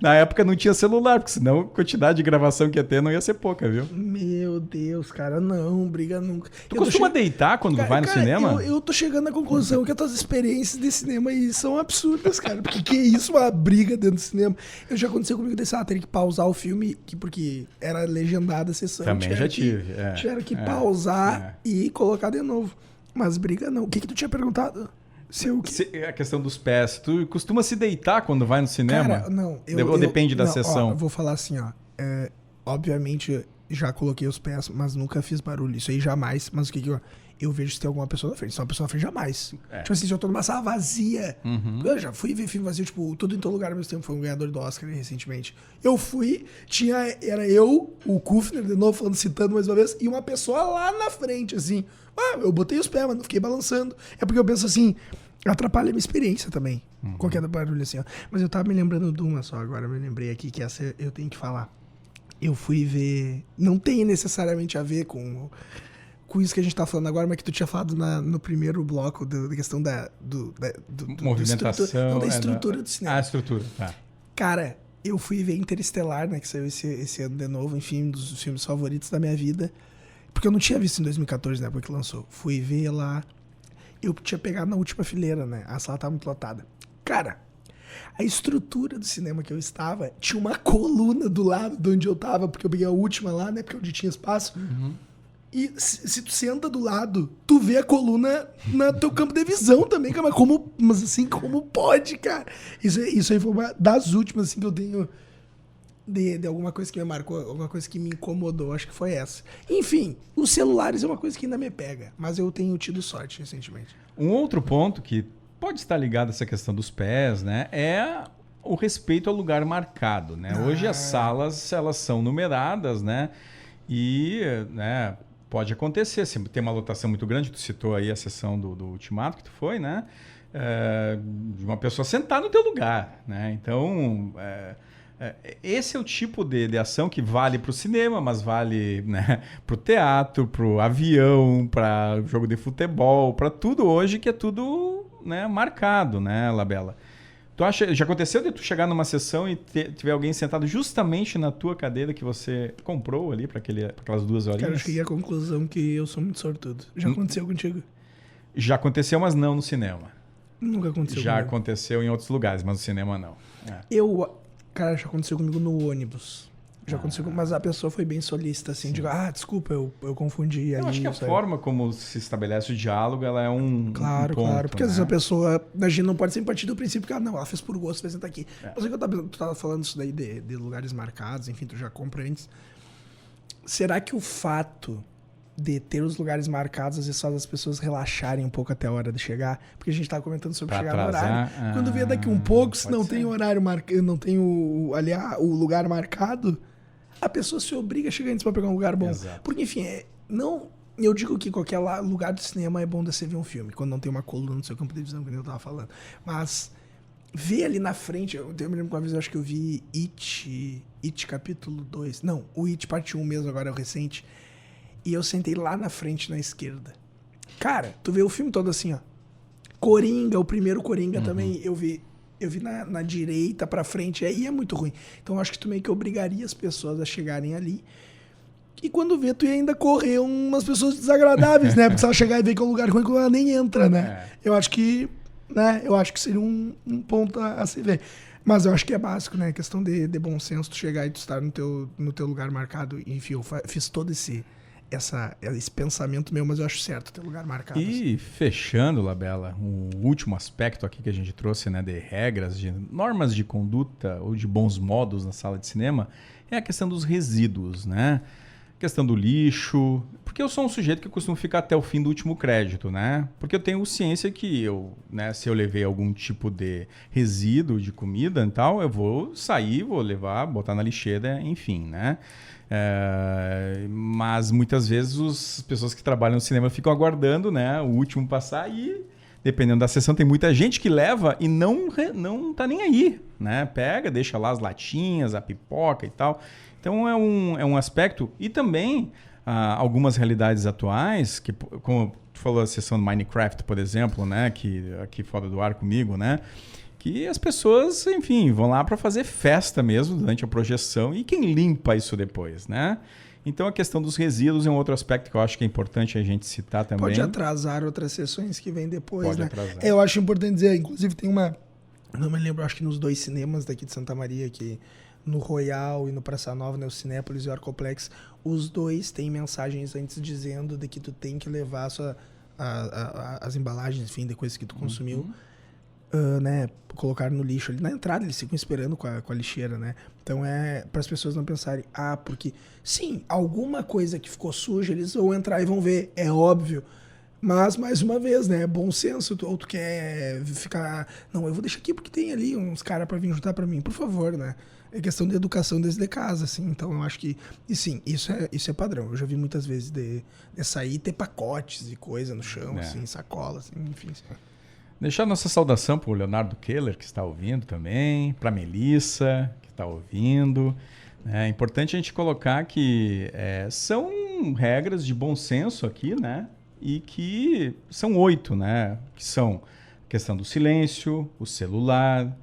Na época não tinha celular, porque senão a quantidade de gravação que ia ter não ia ser pouca, viu? Meu Deus, cara, não, briga nunca. Tu costuma deitar quando vai no cinema? Eu tô chegando à conclusão que as tuas experiências de cinema aí são absurdas, cara. Porque que isso, uma briga dentro do cinema? Já aconteceu comigo desse, ter que pausar o filme, porque era legendada a sessão. Também já tive. Tiveram que pausar e colocar de novo. Mas briga não. O que tu tinha perguntado? A questão dos pés. Tu costuma se deitar quando vai no cinema? Cara, não. Ou depende da sessão? Eu vou falar assim, ó. Obviamente, já coloquei os pés, mas nunca fiz barulho. Isso aí jamais. Mas o que eu vejo se tem alguma pessoa na frente. Se tem uma pessoa na frente, jamais. Tipo assim, se eu tô numa sala vazia. Eu já fui ver filme vazio, tipo, Tudo em Todo Lugar ao mesmo tempo. Foi um ganhador do Oscar recentemente. Eu fui, era eu, o Kufner, de novo, citando mais uma vez, e uma pessoa lá na frente, assim. Eu botei os pés, mas não fiquei balançando. É porque eu penso assim, atrapalha a minha experiência também. Qualquer barulho assim, ó. Mas eu tava me lembrando de uma só agora, me lembrei aqui que essa eu tenho que falar. Eu fui ver... Não tem necessariamente a ver com isso que a gente tá falando agora, mas que tu tinha falado no primeiro bloco da questão da movimentação. Da estrutura do cinema. A estrutura, tá. Cara, eu fui ver Interestelar, né, que saiu esse ano de novo, enfim, um dos filmes favoritos da minha vida. Porque eu não tinha visto em 2014, na época que lançou. Fui ver lá. Eu tinha pegado na última fileira, né? A sala tava muito lotada. Cara, a estrutura do cinema que eu estava tinha uma coluna do lado de onde eu tava, porque eu peguei a última lá, né? Porque onde tinha espaço. E se tu senta do lado, tu vê a coluna no teu campo de visão também, cara. Mas assim, como pode, cara? Isso aí foi uma das últimas, assim, que eu tenho... De alguma coisa que me marcou, alguma coisa que me incomodou, acho que foi essa. Enfim, os celulares é uma coisa que ainda me pega, mas eu tenho tido sorte recentemente. Um outro ponto que pode estar ligado a essa questão dos pés, né, é o respeito ao lugar marcado, né? Hoje as salas, elas são numeradas, né, e, né, pode acontecer, se tem uma lotação muito grande, tu citou aí a sessão do Ultimato que tu foi, né, de uma pessoa sentar no teu lugar, né, então... esse é o tipo de ação que vale para o cinema, mas vale, né, para o teatro, para o avião, para o jogo de futebol, para tudo hoje que é tudo, né, marcado, né, Labela? Tu acha, já aconteceu de tu chegar numa sessão e tiver alguém sentado justamente na tua cadeira que você comprou ali para aquelas 2 horinhas? Cara, eu cheguei à conclusão que eu sou muito sortudo. Já aconteceu contigo? Já aconteceu, mas não no cinema. Nunca aconteceu Já comigo. Aconteceu em outros lugares, mas no cinema não. Cara, já aconteceu comigo no ônibus. Já aconteceu comigo, mas a pessoa foi bem solícita, assim. Digo, desculpa, eu confundi. Eu acho que a forma como se estabelece o diálogo, ela é um Claro, ponto, claro. Porque né? às vezes a pessoa... A gente não pode sempre partir do princípio que, ela fez por gosto, vai sentar aqui. Mas que tu tava falando isso daí de lugares marcados, enfim, tu já compra antes. Será que o fato de ter os lugares marcados, às vezes faz as pessoas relaxarem um pouco até a hora de chegar? Porque a gente tava comentando sobre chegar no horário. Quando vier daqui um pouco, se não tem horário marcado, não tem o lugar marcado, a pessoa se obriga a chegar antes pra pegar um lugar bom. Exato. Porque, enfim, Não, eu digo que qualquer lugar do cinema é bom de você ver um filme, quando não tem uma coluna no seu campo de visão, que nem eu tava falando. Mas ver ali na frente, eu me lembro que uma vez eu acho que eu vi It capítulo 2. Não, o It parte 1 mesmo, agora é o recente. E eu sentei lá na frente, na esquerda. Cara, tu vê o filme todo assim, ó. Coringa, o primeiro Coringa também, eu vi na direita pra frente, aí é muito ruim. Então eu acho que tu meio que obrigaria as pessoas a chegarem ali. E quando vê, tu ia ainda correr umas pessoas desagradáveis, né? Porque se ela chegar e ver que é um lugar ruim, ela nem entra, né? Eu acho que, né? Eu acho que seria um ponto a se ver. Mas eu acho que é básico, né? Questão de bom senso, tu chegar e tu estar no teu lugar marcado. Enfim, eu fiz todo esse pensamento meu, mas eu acho certo ter lugar marcado. E fechando, Labela, o último aspecto aqui que a gente trouxe, né, de regras, de normas de conduta ou de bons modos na sala de cinema, é a questão dos resíduos, né? Questão do lixo, porque eu sou um sujeito que costumo ficar até o fim do último crédito, né? Porque eu tenho ciência que se eu levei algum tipo de resíduo de comida e tal, eu vou sair, vou levar, botar na lixeira, enfim, né? Mas muitas vezes as pessoas que trabalham no cinema ficam aguardando, né, o último passar e, dependendo da sessão, tem muita gente que leva e não tá nem aí, né? Pega, deixa lá as latinhas, a pipoca e tal. Então é um aspecto. E também algumas realidades atuais, que, como tu falou, a sessão do Minecraft, por exemplo, né, que aqui fora do ar comigo, né, que as pessoas, enfim, vão lá para fazer festa mesmo durante a projeção, e quem limpa isso depois, né? Então a questão dos resíduos é um outro aspecto que eu acho que é importante a gente citar também. Pode atrasar outras sessões que vêm depois, Pode né? atrasar. Eu acho importante dizer, inclusive tem uma... Não me lembro, acho que nos 2 cinemas daqui de Santa Maria, que no Royal e no Praça Nova, né, o Cinépolis e o Arcoplex, os 2 têm mensagens antes dizendo de que tu tem que levar as embalagens, enfim, de coisas que tu consumiu, né, colocar no lixo ali na entrada, eles ficam esperando com a lixeira, né? Então é para as pessoas não pensarem, porque sim, alguma coisa que ficou suja, eles vão entrar e vão ver, é óbvio. Mas, mais uma vez, né, bom senso, ou tu quer ficar... Não, eu vou deixar aqui porque tem ali uns caras pra vir juntar pra mim, por favor, né? É questão de educação desde casa, assim, então eu acho que... E sim, isso é padrão, eu já vi muitas vezes de sair e ter pacotes e coisa no chão, assim, sacolas, assim, enfim. Assim. Deixar nossa saudação pro Leonardo Keller, que está ouvindo também, pra Melissa, que está ouvindo. É importante a gente colocar que são regras de bom senso aqui, né? E que são 8, né? Que são a questão do silêncio, o celular,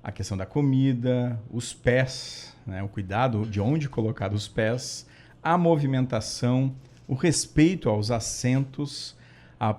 a questão da comida, os pés, né? O cuidado de onde colocar os pés, a movimentação, o respeito aos assentos, a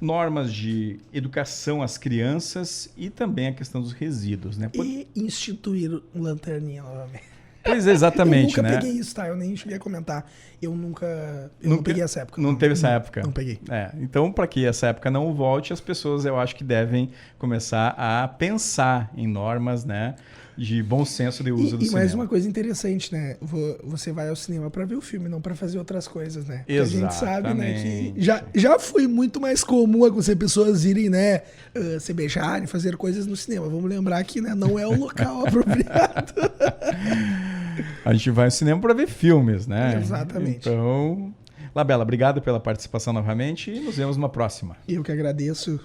normas de educação às crianças e também a questão dos resíduos, né? E instituir lanterninha novamente. Pois é, exatamente, eu nunca né? peguei isso, tá? Eu nem cheguei a comentar. Eu não peguei essa época. Não teve essa época? Não peguei. Então, para que essa época não volte, as pessoas, eu acho que devem começar a pensar em normas, né, de bom senso de uso do cinema. E mais uma coisa interessante, né? Você vai ao cinema para ver o filme, não para fazer outras coisas, né? Porque Exatamente. a gente sabe, né, que já foi muito mais comum acontecer pessoas irem, né, se beijarem, fazer coisas no cinema. Vamos lembrar que, né, não é o local apropriado. A gente vai ao cinema para ver filmes, né? Exatamente. Então, Labela, obrigado pela participação novamente e nos vemos numa próxima. Eu que agradeço.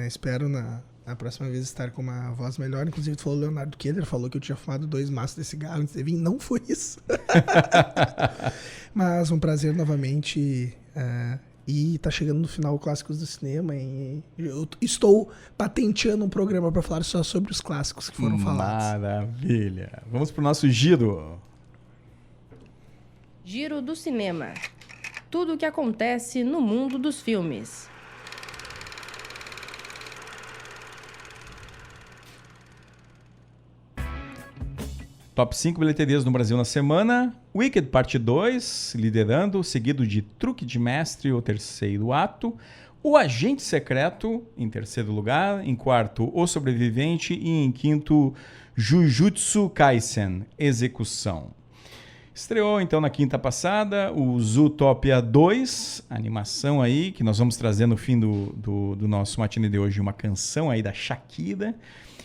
Espero na próxima vez estar com uma voz melhor. Inclusive, tu falou o Leonardo Keller, falou que eu tinha fumado 2 maços de cigarro antes de vir. Não foi isso. Mas um prazer novamente. E tá chegando no final o Clássicos do Cinema. E eu estou patenteando um programa para falar só sobre os clássicos que foram falados. Maravilha. Vamos pro nosso giro. Giro do Cinema. Tudo o que acontece no mundo dos filmes. Top 5 bilheterias no Brasil na semana. Wicked Parte 2, liderando, seguido de Truque de Mestre, o 3º ato. O Agente Secreto, em 3º lugar. Em 4º, O Sobrevivente. E em 5º, Jujutsu Kaisen, Execução. Estreou, então, na quinta passada, o Zootopia 2, animação aí, que nós vamos trazer no fim do nosso matinê de hoje, uma canção aí da Shakira.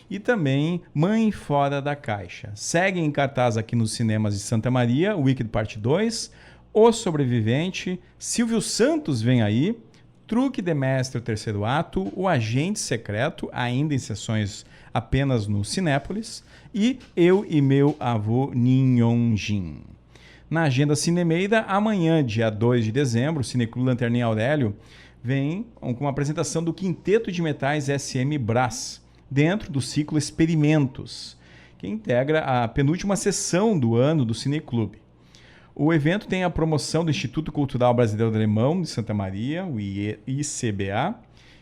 E também Mãe Fora da Caixa. Segue em cartaz aqui nos cinemas de Santa Maria, Wicked Parte 2, O Sobrevivente, Silvio Santos vem aí, Truque de Mestre, o terceiro ato, O Agente Secreto, ainda em sessões apenas no Cinépolis, e Eu e Meu Avô Ninhonjin. Na agenda Cinemeida, amanhã, dia 2 de dezembro, o Cineclube Lanterninha Aurélio vem com uma apresentação do Quinteto de Metais SM Brás, dentro do ciclo Experimentos, que integra a penúltima sessão do ano do Cineclube. O evento tem a promoção do Instituto Cultural Brasileiro do Alemão de Santa Maria, o ICBA,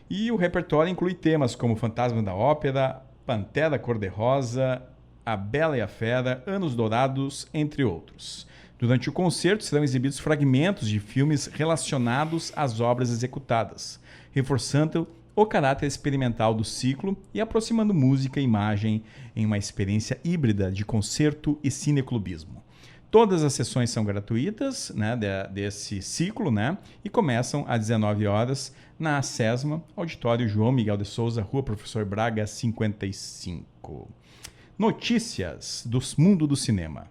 e o repertório inclui temas como Fantasma da Ópera, Pantera Cor-de-Rosa, A Bela e a Fera, Anos Dourados, entre outros. Durante o concerto serão exibidos fragmentos de filmes relacionados às obras executadas, reforçando o caráter experimental do ciclo e aproximando música e imagem em uma experiência híbrida de concerto e cineclubismo. Todas as sessões são gratuitas, né, desse ciclo, né, e começam às 19 horas na SESMA, Auditório João Miguel de Souza, Rua Professor Braga, 55. Notícias do mundo do cinema.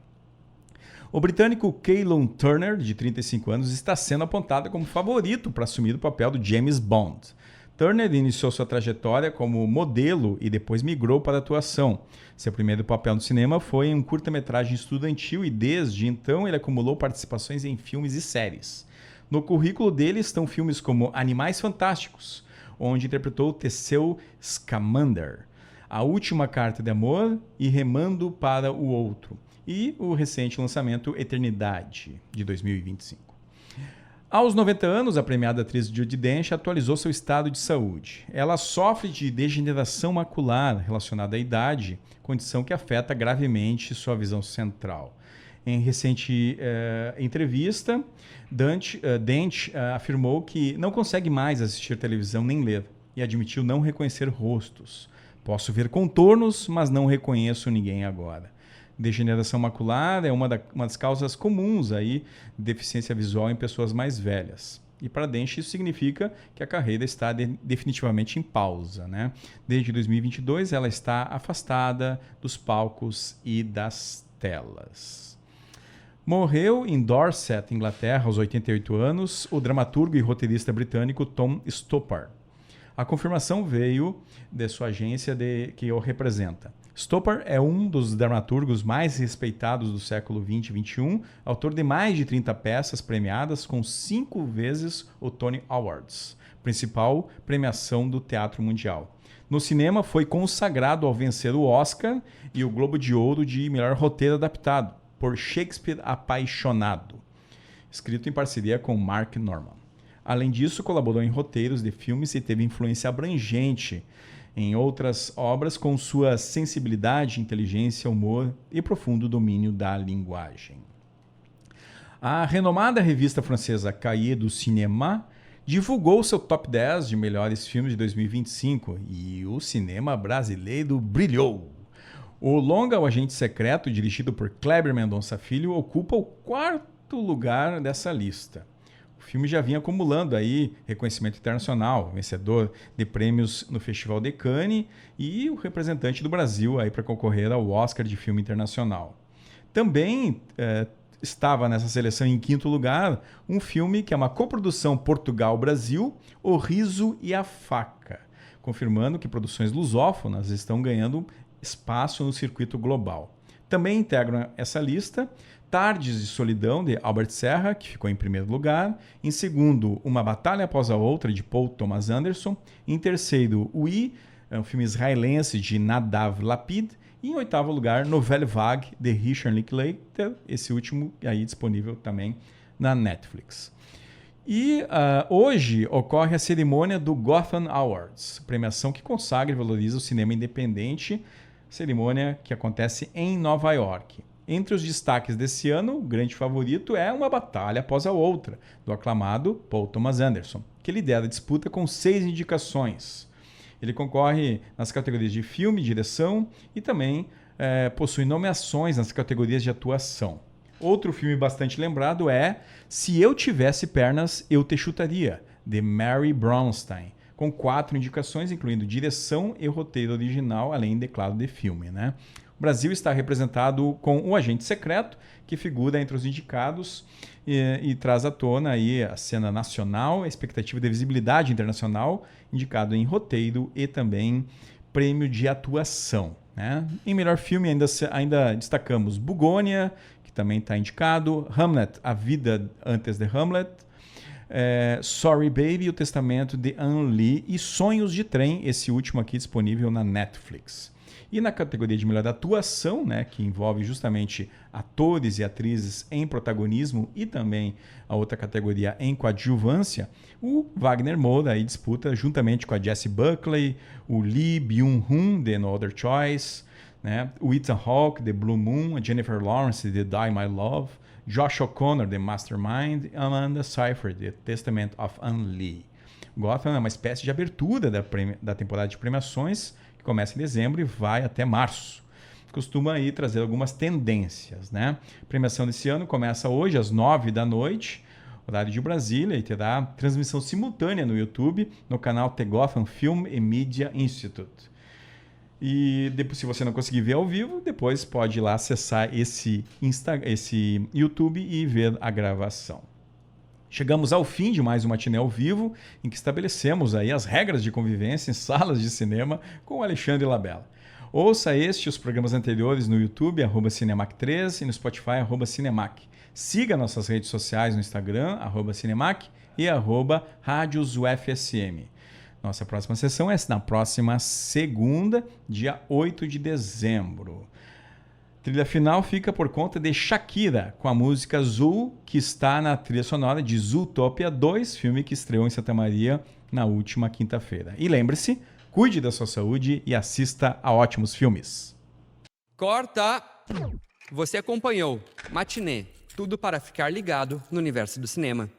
O britânico Callum Turner, de 35 anos, está sendo apontado como favorito para assumir o papel do James Bond. Turner iniciou sua trajetória como modelo e depois migrou para a atuação. Seu primeiro papel no cinema foi em um curta-metragem estudantil e desde então ele acumulou participações em filmes e séries. No currículo dele estão filmes como Animais Fantásticos, onde interpretou Teseu Scamander, A Última Carta de Amor e Remando para o Outro, e o recente lançamento Eternidade, de 2025. Aos 90 anos, a premiada atriz Judi Dench atualizou seu estado de saúde. Ela sofre de degeneração macular relacionada à idade, condição que afeta gravemente sua visão central. Em recente entrevista, Dench afirmou que não consegue mais assistir televisão nem ler e admitiu não reconhecer rostos. Posso ver contornos, mas não reconheço ninguém agora. Degeneração macular é uma das causas comuns aí de deficiência visual em pessoas mais velhas. E para Dench isso significa que a carreira está definitivamente em pausa, né? Desde 2022 ela está afastada dos palcos e das telas. Morreu em Dorset, Inglaterra, aos 88 anos, o dramaturgo e roteirista britânico Tom Stoppard. A confirmação veio de sua agência que o representa. Stoppard é um dos dramaturgos mais respeitados do século XX e XXI, autor de mais de 30 peças premiadas com 5 vezes o Tony Awards, principal premiação do teatro mundial. No cinema foi consagrado ao vencer o Oscar e o Globo de Ouro de melhor roteiro adaptado, por Shakespeare Apaixonado, escrito em parceria com Mark Norman. Além disso, colaborou em roteiros de filmes e teve influência abrangente em outras obras com sua sensibilidade, inteligência, humor e profundo domínio da linguagem. A renomada revista francesa Cahiers du Cinéma divulgou seu top 10 de melhores filmes de 2025 e o cinema brasileiro brilhou. O longa O Agente Secreto, dirigido por Kleber Mendonça Filho, ocupa o 4º lugar dessa lista. O filme já vinha acumulando aí reconhecimento internacional, vencedor de prêmios no Festival de Cannes e o representante do Brasil aí para concorrer ao Oscar de Filme Internacional. Também estava nessa seleção em 5º lugar um filme que é uma coprodução Portugal-Brasil, O Riso e a Faca, confirmando que produções lusófonas estão ganhando espaço no circuito global. Também integram essa lista Tardes de Solidão, de Albert Serra, que ficou em 1º lugar. Em 2º, Uma Batalha Após a Outra, de Paul Thomas Anderson. Em 3º, Oui, um filme israelense de Nadav Lapid. E em 8º lugar, Nouvelle Vague, de Richard Linklater, esse último aí disponível também na Netflix. E hoje ocorre a cerimônia do Gotham Awards, premiação que consagra e valoriza o cinema independente, cerimônia que acontece em Nova York. Entre os destaques desse ano, o grande favorito é Uma Batalha Após a Outra, do aclamado Paul Thomas Anderson, que lidera a disputa com 6 indicações. Ele concorre nas categorias de filme, direção e também possui nomeações nas categorias de atuação. Outro filme bastante lembrado é Se Eu Tivesse Pernas, Eu Te Chutaria, de Mary Brownstein, com 4 indicações, incluindo direção e roteiro original, além de, claro, de filme, né? Brasil está representado com o Agente Secreto, que figura entre os indicados e traz à tona aí a cena nacional, a expectativa de visibilidade internacional, indicado em roteiro e também prêmio de atuação, né? Em melhor filme ainda destacamos Bugônia, que também está indicado, Hamlet, A Vida Antes de Hamlet, Sorry Baby, O Testamento de Anne Lee e Sonhos de Trem, esse último aqui disponível na Netflix. E na categoria de melhor atuação, né, que envolve justamente atores e atrizes em protagonismo e também a outra categoria em coadjuvância, o Wagner Moura aí disputa juntamente com a Jessie Buckley, o Lee Byung-hun de No Other Choice, né, o Ethan Hawke de Blue Moon, a Jennifer Lawrence de Die My Love, Josh O'Connor de Mastermind e Amanda Seyfried de Testament of Anne Lee. Gotham é uma espécie de abertura da temporada de premiações, que começa em dezembro e vai até março. Costuma aí trazer algumas tendências, né? A premiação desse ano começa hoje às 9 da noite, horário de Brasília, e terá transmissão simultânea no YouTube, no canal The Gotham Film and Media Institute. E depois, se você não conseguir ver ao vivo, depois pode ir lá acessar esse YouTube e ver a gravação. Chegamos ao fim de mais um Matinê ao Vivo, em que estabelecemos aí as regras de convivência em salas de cinema com o Alexandre Labella. Ouça este e os programas anteriores no YouTube, @Cinemac3 e no Spotify, @Cinemac. Siga nossas redes sociais no Instagram, @Cinemac e @RádiosUFSM. Nossa próxima sessão é na próxima segunda, dia 8 de dezembro. Trilha final fica por conta de Shakira, com a música Zul, que está na trilha sonora de Zootopia 2, filme que estreou em Santa Maria na última quinta-feira. E lembre-se, cuide da sua saúde e assista a ótimos filmes. Corta! Você acompanhou Matinê, tudo para ficar ligado no universo do cinema.